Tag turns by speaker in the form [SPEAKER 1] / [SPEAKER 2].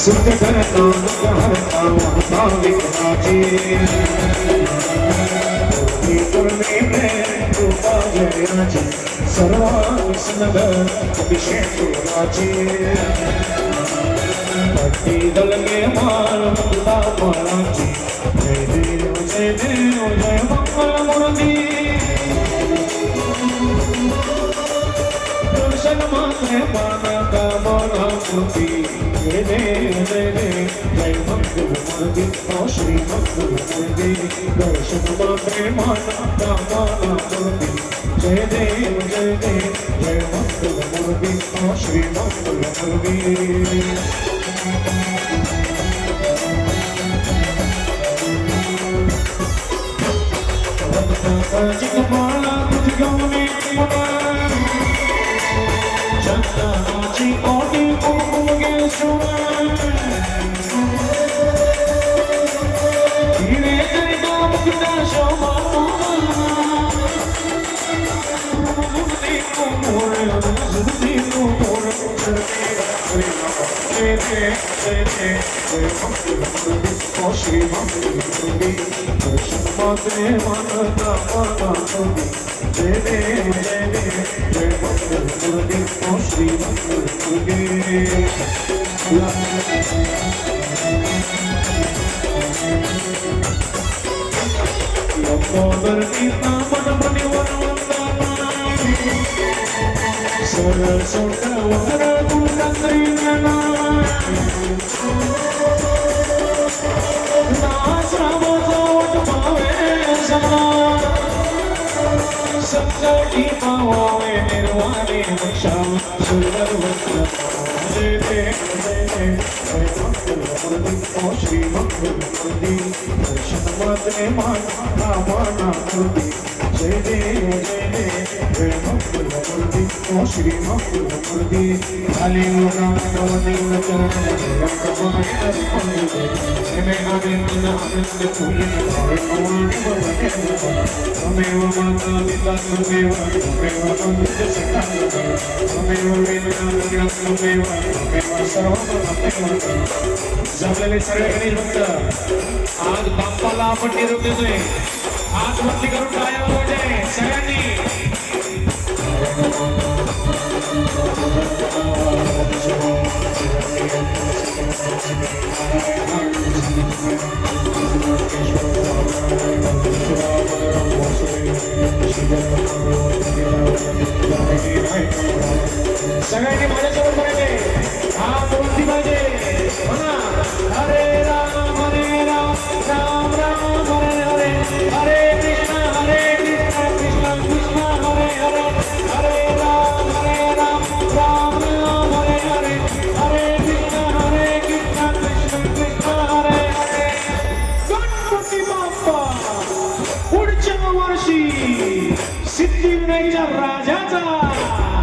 [SPEAKER 1] सुख करता हरता वाहता विघ्नाची कृपा जयाची सर्वांसनग अभिषेक गुराची पट्टी दलगे माल मुक्ता माळाची जय देव जय मंगल मूर्ती दर्शन मात्रे पाना कामना मूर्ती जय देव जय मंगल मूर्ती श्री मंगल मूर्ती दर्शन मात्रे पाना कामना मूर्ती जय देव जय मंगल मूर्ती श्री मंगल मूर्ती चिकमाला तुझ्याने चंदनाची ओटी कुंकुमगे हिरे करिता मुक्ता शोभा श्री मंगल दर्शन मात्रे मानता माना जय देव जय मंगल मूर्ति श्री मंगल लंबोदर गीता मन मणिवर सरल सोटर वगर गुणकंत्री नाच रामोट पावे समा संकटी पावे निर्वाणे श्याम सुंदर वस्त्र जय देव जय मंगल मूर्ति श्री मंगल मूर्ति दर्शन मात्रे माना मूर्ति जय देव जय मंगल मूर्ति श्री मंगल मूर्ति खाली जमलेले सगळे भक्त आज बाप्पाला आपण निरोप देतोय हात वरती करून टाळ्या वाजवते सगळ्यांनी सगळ्यांनी माझ्यासोबत करायचे हात वरती पाहिजे म्हणा हरे राम राम राम हरे हरे हरे कृष्ण कृष्ण कृष्ण हरे हरे हरे राम राम राम हरे हरे हरे कृष्ण कृष्ण कृष्ण हरे हरे गणपती बाप्पा पुढच्या वर्षी सिद्धिविनायकच्या राजाचा